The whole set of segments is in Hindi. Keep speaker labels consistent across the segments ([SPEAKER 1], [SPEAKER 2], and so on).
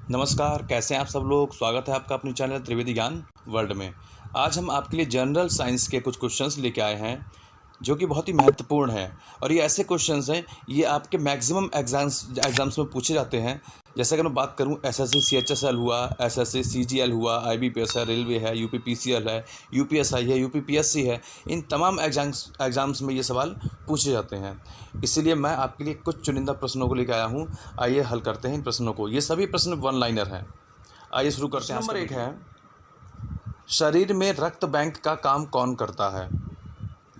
[SPEAKER 1] नमस्कार, कैसे हैं आप सब लोग। स्वागत है आपका अपने चैनल त्रिवेदी ज्ञान वर्ल्ड में। आज हम आपके लिए जनरल साइंस के कुछ क्वेश्चंस लेके आए हैं जो कि बहुत ही महत्वपूर्ण हैं। और ये ऐसे क्वेश्चंस हैं, ये आपके मैक्सिमम एग्ज़ाम्स में पूछे जाते हैं। जैसे अगर मैं बात करूं, एसएससी सीएचएसएल हुआ, एसएससी सीजीएल हुआ, आईबीपीएस है, रेलवे है, यूपीपीसीएल है, यूपीएसआई है, यूपीपीएससी है, इन तमाम एग्ज़ाम्स में ये सवाल पूछे जाते हैं। इसीलिए मैं आपके लिए कुछ चुनिंदा प्रश्नों को लेकर आया हूँ। आइए हल करते हैं इन प्रश्नों को। ये सभी प्रश्न वन लाइनर हैं। आइए शुरू करते हैं। नंबर 1 है, शरीर में रक्त बैंक का काम कौन करता है?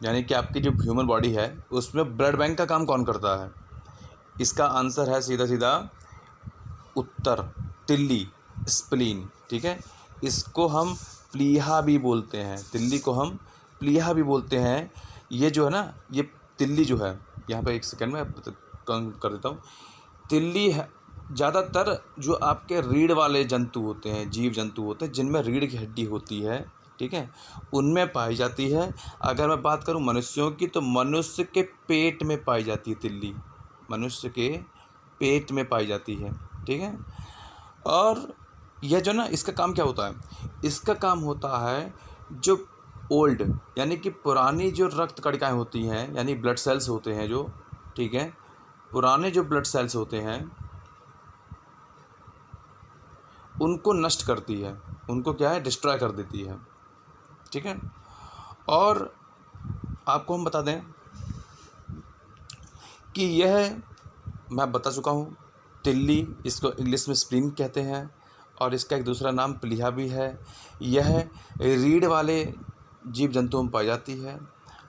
[SPEAKER 1] यानी कि आपकी जो ह्यूमन बॉडी है उसमें ब्लड बैंक का काम कौन करता है? इसका आंसर है सीधा सीधा उत्तर तिल्ली, स्प्लीन। ठीक है, इसको हम प्लीहा भी बोलते हैं। तिल्ली को हम प्लीहा भी बोलते हैं। ये जो है ना, ये तिल्ली जो है, यहाँ पे एक सेकंड में कम कर देता हूँ। तिल्ली है ज़्यादातर जो आपके रीढ़ वाले जंतु होते हैं, जीव जंतु होते हैं जिनमें रीढ़ की हड्डी होती है, ठीक है, उनमें पाई जाती है। अगर मैं बात करूं मनुष्यों की, तो मनुष्य के पेट में पाई जाती है तिल्ली। मनुष्य के पेट में पाई जाती है, ठीक है। और यह जो ना, इसका काम क्या होता है? इसका काम होता है जो ओल्ड यानी कि पुरानी जो रक्त कणिकाएँ होती हैं, यानी ब्लड सेल्स होते हैं जो, ठीक है, पुराने जो ब्लड सेल्स होते हैं उनको नष्ट करती है, उनको क्या है, डिस्ट्रॉय कर देती है, ठीक है। और आपको हम बता दें कि यह, मैं बता चुका हूँ, तिल्ली, इसको इंग्लिश में स्प्लीन कहते हैं और इसका एक दूसरा नाम प्लीहा भी है। यह रीढ़ वाले जीव जंतुओं में पाई जाती है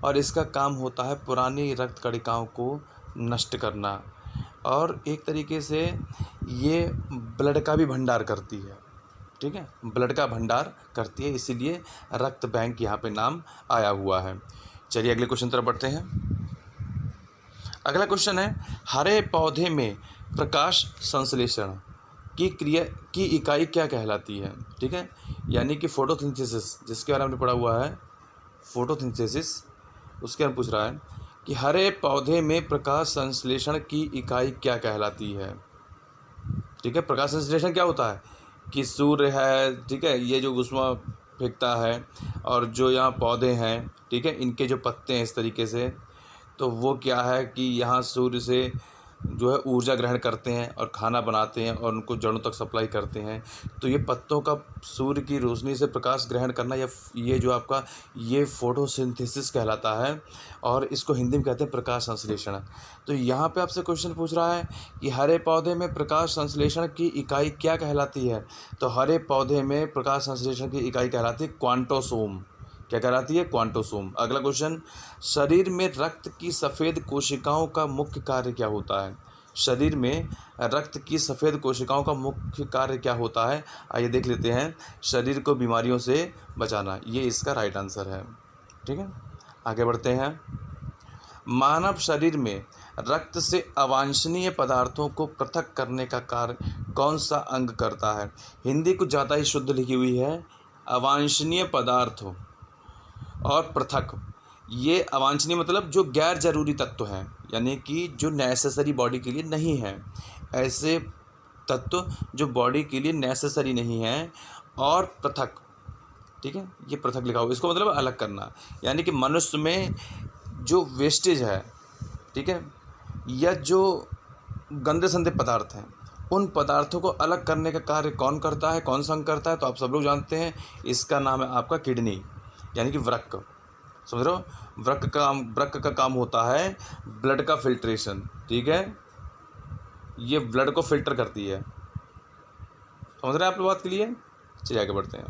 [SPEAKER 1] और इसका काम होता है पुरानी रक्त कणिकाओं को नष्ट करना। और एक तरीके से ये ब्लड का भी भंडार करती है, ठीक है, ब्लड का भंडार करती है, इसीलिए रक्त बैंक यहाँ पे नाम आया हुआ है। चलिए अगले क्वेश्चन तरफ बढ़ते हैं। अगला क्वेश्चन है, हरे पौधे में प्रकाश संश्लेषण की क्रिया की इकाई क्या कहलाती है? ठीक है, यानी कि फोटोसिंथेसिस, जिसके बारे में हमने पढ़ा हुआ है, फोटोसिंथेसिस, उसके बारे में पूछ रहा है कि हरे पौधे में प्रकाश संश्लेषण की इकाई क्या कहलाती है? ठीक है, प्रकाश संश्लेषण क्या होता है कि सूर्य है, ठीक है, ये जो ऊष्मा फेंकता है और जो यहाँ पौधे हैं, ठीक है, इनके जो पत्ते हैं इस तरीके से, तो वो क्या है कि यहाँ सूर्य से जो है ऊर्जा ग्रहण करते हैं और खाना बनाते हैं और उनको जड़ों तक सप्लाई करते हैं। तो ये पत्तों का सूर्य की रोशनी से प्रकाश ग्रहण करना, या ये जो आपका ये फोटोसिंथेसिस कहलाता है और इसको हिंदी में कहते हैं प्रकाश संश्लेषण। तो यहाँ पे आपसे क्वेश्चन पूछ रहा है कि हरे पौधे में प्रकाश संश्लेषण की इकाई क्या कहलाती है? तो हरे पौधे में प्रकाश संश्लेषण की इकाई कहलाती है क्वांटोसोम। क्या कहलाती है? क्वांटोसोम। अगला क्वेश्चन, शरीर में रक्त की सफ़ेद कोशिकाओं का मुख्य कार्य क्या होता है? शरीर में रक्त की सफ़ेद कोशिकाओं का मुख्य कार्य क्या होता है? आइए देख लेते हैं। शरीर को बीमारियों से बचाना, ये इसका राइट आंसर है, ठीक है। आगे बढ़ते हैं। मानव शरीर में रक्त से अवांछनीय पदार्थों को पृथक करने का कार्य कौन सा अंग करता है? हिंदी कुछ ज़्यादा ही शुद्ध लिखी हुई है, अवांछनीय पदार्थों और पृथक। ये अवांछनीय मतलब जो गैर ज़रूरी तत्व हैं, यानी कि जो नेसेसरी बॉडी के लिए नहीं है, ऐसे तत्व जो बॉडी के लिए नेसेसरी नहीं हैं, और पृथक, ठीक है, ये पृथक लिखा हुआ, इसको मतलब अलग करना। यानी कि मनुष्य में जो वेस्टेज है, ठीक है, या जो गंदे संदे पदार्थ हैं, उन पदार्थों को अलग करने का कार्य कौन करता है, कौन सा अंग करता है? तो आप सब लोग जानते हैं, इसका नाम है आपका किडनी, यानी कि वृक्क। समझ रहे हो? वृक्क का काम होता है ब्लड का फिल्ट्रेशन, ठीक है, ये ब्लड को फिल्टर करती है। समझ रहे हैं आप लोग बात के लिए? चलिए आगे बढ़ते हैं।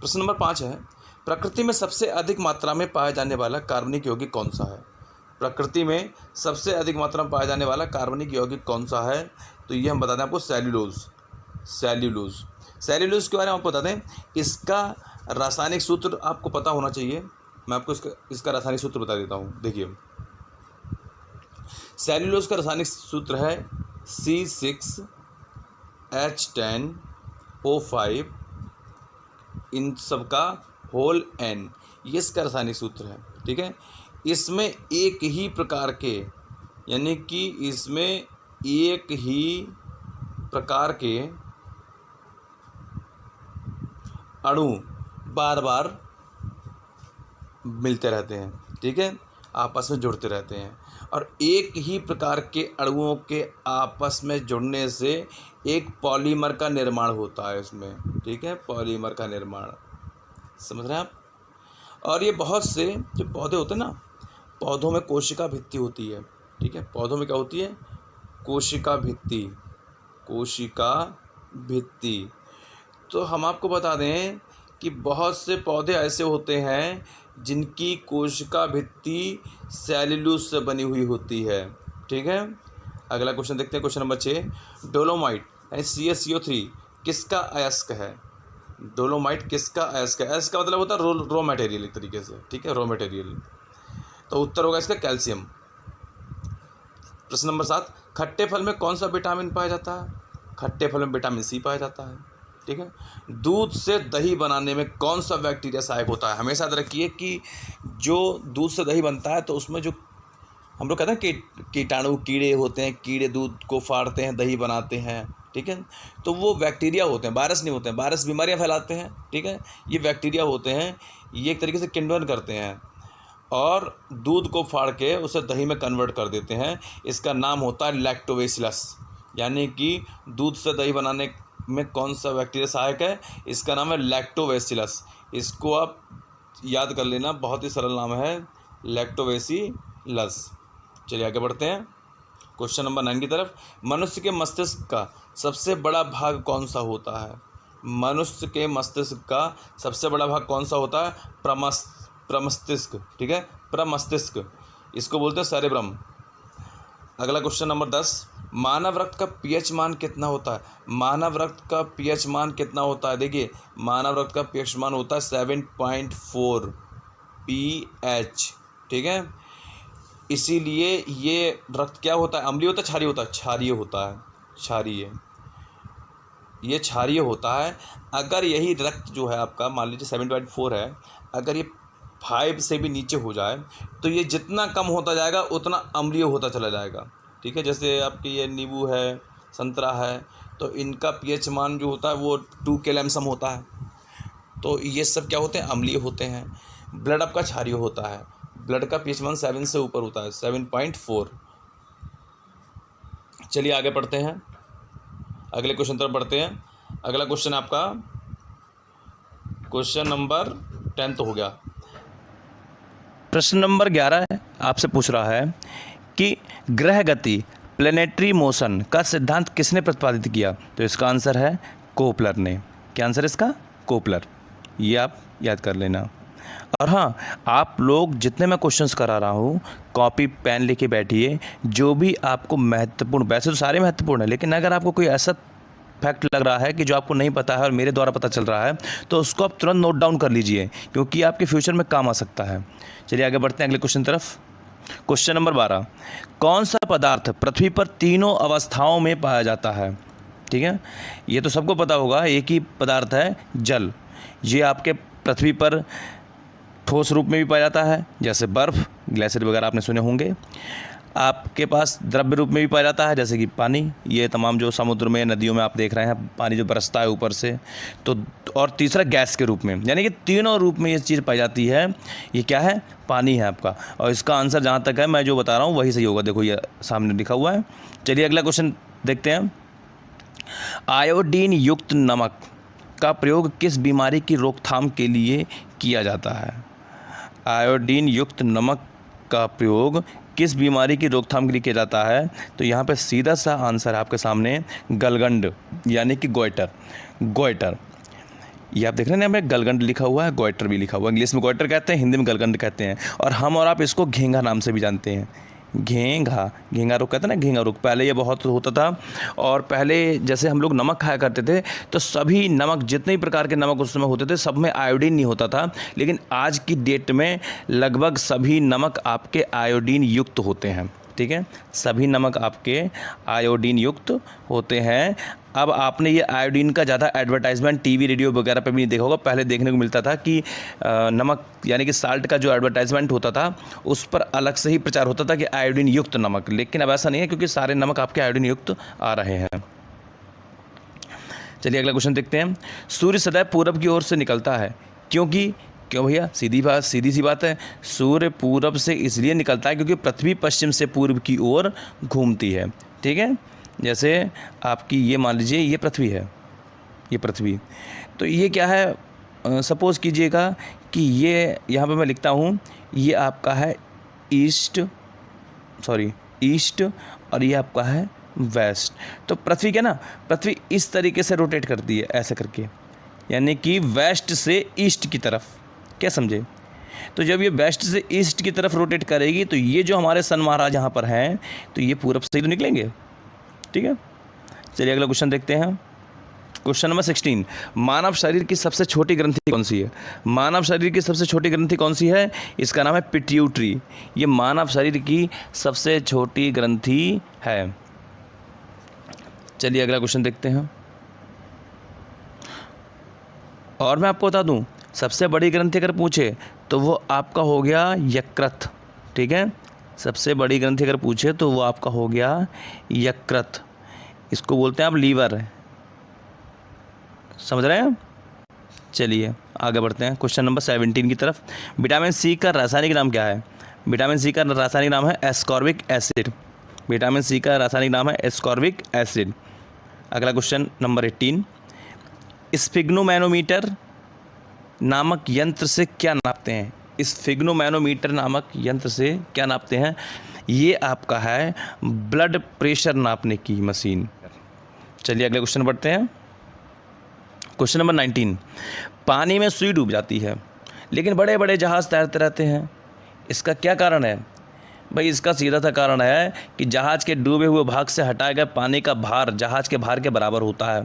[SPEAKER 1] प्रश्न नंबर 5 है, प्रकृति में सबसे अधिक मात्रा में पाया जाने वाला कार्बनिक यौगिक कौन सा है? प्रकृति में सबसे अधिक मात्रा में पाया जाने वाला कार्बनिक यौगिक कौन सा है? तो ये हम बता दें आपको, सेल्यूलोज। सेल्यूलोज के बारे में आपको बता दें, इसका रासायनिक सूत्र आपको पता होना चाहिए। मैं आपको इसका रासायनिक सूत्र बता देता हूँ। देखिए, सेल्यूलोज का रासायनिक सूत्र है C6H10O5, इन सब का होल N, ये इसका रासायनिक सूत्र है, ठीक है। इसमें एक ही प्रकार के, यानी कि इसमें एक ही प्रकार के अणु बार बार मिलते रहते हैं, ठीक है, आपस में जुड़ते रहते हैं, और एक ही प्रकार के अणुओं के आपस में जुड़ने से एक पॉलीमर का निर्माण होता है इसमें, ठीक है, पॉलीमर का निर्माण, समझ रहे हैं आप। और ये बहुत से जो पौधे होते हैं ना, पौधों में कोशिका भित्ति होती है, ठीक है, पौधों में क्या होती है, कोशिका भित्ति, कोशिका भित्ति। तो हम आपको बता दें कि बहुत से पौधे ऐसे होते हैं जिनकी कोशिका भित्ति सेल्यूलोज से बनी हुई होती है, ठीक है। अगला क्वेश्चन देखते हैं, क्वेश्चन नंबर 6। डोलोमाइट यानी CaCO3 किसका अयस्क है? डोलोमाइट किसका अयस्क है? अयस्क का मतलब होता है रॉ मटेरियल एक तरीके से, ठीक है, रॉ मटेरियल। तो उत्तर होगा इसका कैल्शियम। प्रश्न नंबर 7। खट्टे फल में कौन सा विटामिन पाया जाता है? खट्टे फल में विटामिन C पाया जाता है, ठीक है। दूध से दही बनाने में कौन सा बैक्टीरिया सहायक होता है? हमेशा याद रखिए कि जो दूध से दही बनता है तो उसमें जो हम लोग कहते हैं कि कीटाणु कीड़े होते हैं, कीड़े दूध को फाड़ते हैं, दही बनाते हैं, ठीक है, तो वो बैक्टीरिया होते हैं, वायरस नहीं होते हैं। वायरस बीमारियां फैलाते हैं, ठीक है, ये बैक्टीरिया होते हैं, ये एक तरीके से किण्वन करते हैं और दूध को फाड़ के उसे दही में कन्वर्ट कर देते हैं। इसका नाम होता है लैक्टोबैसिलस। यानी कि दूध से दही बनाने में कौन सा बैक्टीरिया सहायक है? इसका नाम है लैक्टोबैसिलस। इसको आप याद कर लेना, बहुत ही सरल नाम है, लैक्टोबैसिलस। चलिए आगे बढ़ते हैं क्वेश्चन नंबर 9 की तरफ। मनुष्य के मस्तिष्क का सबसे बड़ा भाग कौन सा होता है? मनुष्य के मस्तिष्क का सबसे बड़ा भाग कौन सा होता है? प्रमस्तिष्क, ठीक है, प्रमस्तिष्क, इसको बोलते हैं सेरेब्रम। अगला क्वेश्चन नंबर 10। मानव रक्त का pH मान कितना होता है? मानव रक्त का pH मान कितना होता है? देखिए, मानव रक्त का pH मान होता है 7.4 pH, ठीक है। इसीलिए ये रक्त क्या होता है? अम्लीय होता है, क्षारीय होता है? क्षारीय होता है, क्षारीय, ये क्षारीय होता है। अगर यही रक्त जो है आपका, मान लीजिए 7.4 है, अगर ये 5 से भी नीचे हो जाए तो ये जितना कम होता जाएगा उतना अम्लीय होता चला जाएगा, ठीक है। जैसे आपके ये नींबू है, संतरा है, तो इनका pH मान जो होता है वो 2 केलैम्सम होता है। तो ये सब क्या होते हैं? अम्लीय होते हैं। ब्लड आपका क्षारीय होता है, ब्लड का pH मान 7 से ऊपर होता है, 7.4। चलिए आगे पढ़ते हैं, अगले क्वेश्चन तरफ बढ़ते हैं। अगला क्वेश्चन आपका क्वेश्चन नंबर 10 तो हो गया। प्रश्न नंबर 11 आपसे पूछ रहा है कि ग्रह गति प्लेनेटरी मोशन का सिद्धांत किसने प्रतिपादित किया? तो इसका आंसर है कोपलर ने। क्या आंसर है इसका? कोपलर। ये आप याद कर लेना। और हाँ, आप लोग जितने मैं क्वेश्चंस करा रहा हूँ, कॉपी पेन लेके बैठिए। जो भी आपको महत्वपूर्ण, वैसे तो सारे महत्वपूर्ण है, लेकिन अगर आपको कोई ऐसा फैक्ट लग रहा है कि जो आपको नहीं पता है और मेरे द्वारा पता चल रहा है, तो उसको आप तुरंत नोट डाउन कर लीजिए, क्योंकि आपके फ्यूचर में काम आ सकता है। चलिए आगे बढ़ते हैं अगले क्वेश्चन तरफ। Question number 12। कौन सा पदार्थ पृथ्वी पर तीनों अवस्थाओं में पाया जाता है? ठीक है, ये तो सबको पता होगा, एक ही पदार्थ है, जल। ये आपके पृथ्वी पर ठोस रूप में भी पाया जाता है, जैसे बर्फ़, ग्लेशियर वगैरह आपने सुने होंगे। आपके पास द्रव्य रूप में भी पाया जाता है, जैसे कि पानी। ये तमाम जो समुद्र में, नदियों में आप देख रहे हैं, पानी जो बरसता है ऊपर से। तो और तीसरा गैस के रूप में, यानी कि तीनों रूप में ये चीज़ पाई जाती है। ये क्या है? पानी है आपका। और इसका आंसर जहाँ तक है, मैं जो बता रहा हूँ वही सही होगा। देखो ये सामने लिखा हुआ है। चलिए अगला क्वेश्चन देखते हैं। आयोडीन युक्त नमक का प्रयोग किस बीमारी की रोकथाम के लिए किया जाता है? आयोडीन युक्त नमक का प्रयोग किस बीमारी की रोकथाम के लिए किया जाता है? तो यहाँ पे सीधा सा आंसर है आपके सामने, गलगंड, यानी कि गोइटर। गोइटर, ये आप देख रहे हैं ना, हमें गलगंड लिखा हुआ है, गोइटर भी लिखा हुआ है। इंग्लिश में गोइटर कहते हैं, हिंदी में गलगंड कहते हैं। और हम और आप इसको घेंघा नाम से भी जानते हैं। घेंघा, घेंघा रोग कहते हैं ना, घेंघा रोग। पहले ये बहुत होता था, और पहले जैसे हम लोग नमक खाया करते थे, तो सभी नमक, जितने भी प्रकार के नमक उस समय होते थे, सब में आयोडीन नहीं होता था। लेकिन आज की डेट में लगभग सभी नमक आपके आयोडीन युक्त होते हैं। ठीक है, सभी नमक आपके आयोडीन युक्त होते हैं। अब आपने ये आयोडीन का ज़्यादा एडवर्टाइजमेंट टीवी, रेडियो वगैरह पे भी नहीं देखा होगा। पहले देखने को मिलता था कि नमक यानी कि साल्ट का जो एडवर्टाइजमेंट होता था, उस पर अलग से ही प्रचार होता था कि आयोडीन युक्त नमक। लेकिन अब ऐसा नहीं है, क्योंकि सारे नमक आपके आयोडीन युक्त आ रहे हैं। चलिए अगला क्वेश्चन देखते हैं। सूर्य सदैव पूरब की ओर से निकलता है, क्यों भैया? सीधी सी बात है, सूर्य पूरब से इसलिए निकलता है क्योंकि पृथ्वी पश्चिम से पूर्व की ओर घूमती है। ठीक है, जैसे आपकी ये मान लीजिए ये पृथ्वी है, ये पृथ्वी, तो ये क्या है, सपोज़ कीजिएगा कि ये यहाँ पे मैं लिखता हूँ, ये आपका है ईस्ट और ये आपका है वेस्ट। तो पृथ्वी क्या ना, पृथ्वी इस तरीके से रोटेट करती है ऐसे करके, यानी कि वेस्ट से ईस्ट की तरफ, क्या समझे? तो जब ये वेस्ट से ईस्ट की तरफ रोटेट करेगी तो ये जो हमारे सन महाराज यहाँ पर हैं तो ये पूरब से ही तो निकलेंगे। ठीक है, चलिए अगला क्वेश्चन देखते हैं। क्वेश्चन नंबर 16, मानव शरीर की सबसे छोटी ग्रंथि कौन सी है? मानव शरीर की सबसे छोटी ग्रंथि कौन सी है? इसका नाम है पिट्यूटरी। ये मानव शरीर की सबसे छोटी ग्रंथि है। चलिए अगला क्वेश्चन देखते हैं। और मैं आपको बता दूं, सबसे बड़ी ग्रंथि अगर पूछे तो वो आपका हो गया यकृत। ठीक है, सबसे बड़ी ग्रंथि अगर पूछे तो वो आपका हो गया यकृत। इसको बोलते हैं आप लीवर, समझ रहे हैं? चलिए आगे बढ़ते हैं क्वेश्चन नंबर 17 की तरफ। विटामिन सी का रासायनिक नाम क्या है? विटामिन सी का रासायनिक नाम है एस्कॉर्बिक एसिड। विटामिन सी का रासायनिक नाम है एस्कॉर्बिक एसिड। अगला क्वेश्चन नंबर 18, स्फिग्नोमैनोमीटर नामक यंत्र से क्या नापते हैं? स्फिग्नोमैनोमीटर नामक यंत्र से क्या नापते हैं? ये आपका है ब्लड प्रेशर नापने की मशीन। चलिए अगले क्वेश्चन बढ़ते हैं। क्वेश्चन नंबर 19, पानी में सुई डूब जाती है लेकिन बड़े बड़े जहाज़ तैरते रहते हैं, इसका क्या कारण है? भाई इसका सीधा सा कारण है कि जहाज़ के डूबे हुए भाग से हटाया गया पानी का भार जहाज़ के भार के बराबर होता है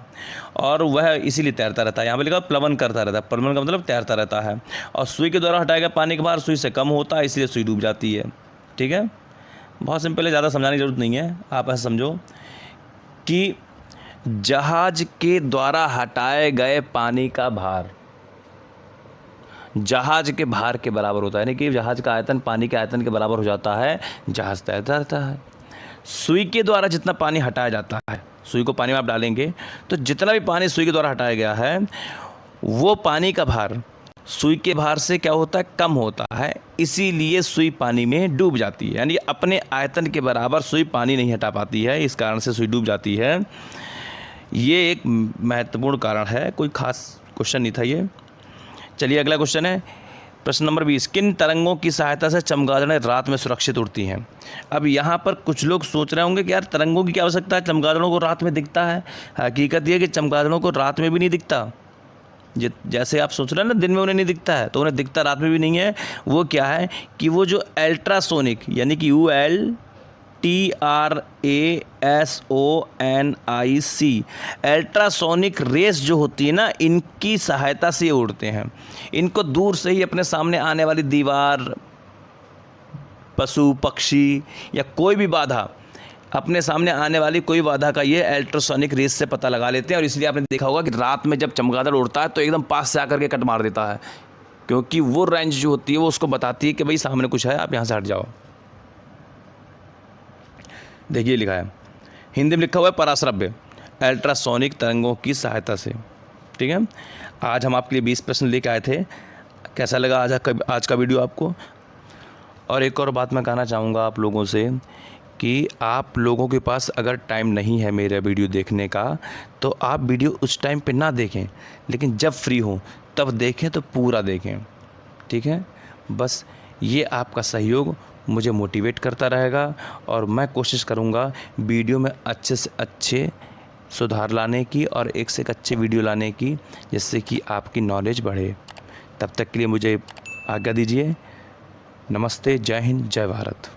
[SPEAKER 1] और वह इसीलिए तैरता रहता है। यहाँ पे लिखा प्लवन करता रहता है, प्लवन का मतलब तैरता रहता है। और सुई के द्वारा हटाया गया पानी का भार सुई से कम होता है, इसलिए सुई डूब जाती है। ठीक है, बहुत सिंपल है, ज़्यादा समझाने की जरूरत नहीं है। आप ऐसा समझो कि जहाज के द्वारा हटाए गए पानी का भार जहाज के भार के बराबर होता है, यानी कि जहाज का आयतन पानी के आयतन के बराबर हो जाता है, जहाज तैरता रहता है। सुई के द्वारा जितना पानी हटाया जाता है, सुई को पानी में आप डालेंगे तो जितना भी पानी सुई के द्वारा हटाया गया है वो पानी का भार सुई के भार से क्या होता है, कम होता है, इसीलिए सुई पानी में डूब जाती है। यानी अपने आयतन के बराबर सुई पानी नहीं हटा पाती है, इस कारण से सुई डूब जाती है। ये एक महत्वपूर्ण कारण है, कोई खास क्वेश्चन नहीं था ये। चलिए अगला क्वेश्चन है प्रश्न नंबर 20, किन तरंगों की सहायता से चमगादड़ें रात में सुरक्षित उड़ती हैं? अब यहाँ पर कुछ लोग सोच रहे होंगे कि यार तरंगों की क्या आवश्यकता है, चमगादड़ों को रात में दिखता है। हकीकत ये कि चमगादड़ों को रात में भी नहीं दिखता। जैसे आप सोच रहे हैं ना दिन में उन्हें नहीं दिखता है, तो उन्हें दिखता रात में भी नहीं है। वो क्या है कि वो जो अल्ट्रासोनिक यानी कि ULTRASONIC अल्ट्रासोनिक रेस जो होती है ना, इनकी सहायता से ये उड़ते हैं। इनको दूर से ही अपने सामने आने वाली दीवार, पशु पक्षी या कोई भी बाधा, अपने सामने आने वाली कोई बाधा का ये अल्ट्रासोनिक रेस से पता लगा लेते हैं। और इसलिए आपने देखा होगा कि रात में जब चमगादड़ उड़ता है तो एकदम पास से आकर के कट मार देता है, क्योंकि वो रेंज जो होती है वो उसको बताती है कि भाई सामने कुछ है, आप यहाँ से हट जाओ। देखिए लिखा है, हिंदी में लिखा हुआ है पराश्रव्य अल्ट्रासोनिक तरंगों की सहायता से। ठीक है, आज हम आपके लिए 20 प्रश्न लेके आए थे। कैसा लगा आज का वीडियो आपको? और एक और बात मैं कहना चाहूँगा आप लोगों से कि आप लोगों के पास अगर टाइम नहीं है मेरा वीडियो देखने का, तो आप वीडियो उस टाइम पे ना देखें, लेकिन जब फ्री हो तब देखें, तो पूरा देखें। ठीक है, बस ये आपका सहयोग मुझे मोटिवेट करता रहेगा और मैं कोशिश करूँगा वीडियो में अच्छे से अच्छे सुधार लाने की और एक से एक अच्छे वीडियो लाने की, जिससे कि आपकी नॉलेज बढ़े। तब तक के लिए मुझे आज्ञा दीजिए। नमस्ते, जय हिंद, जय भारत।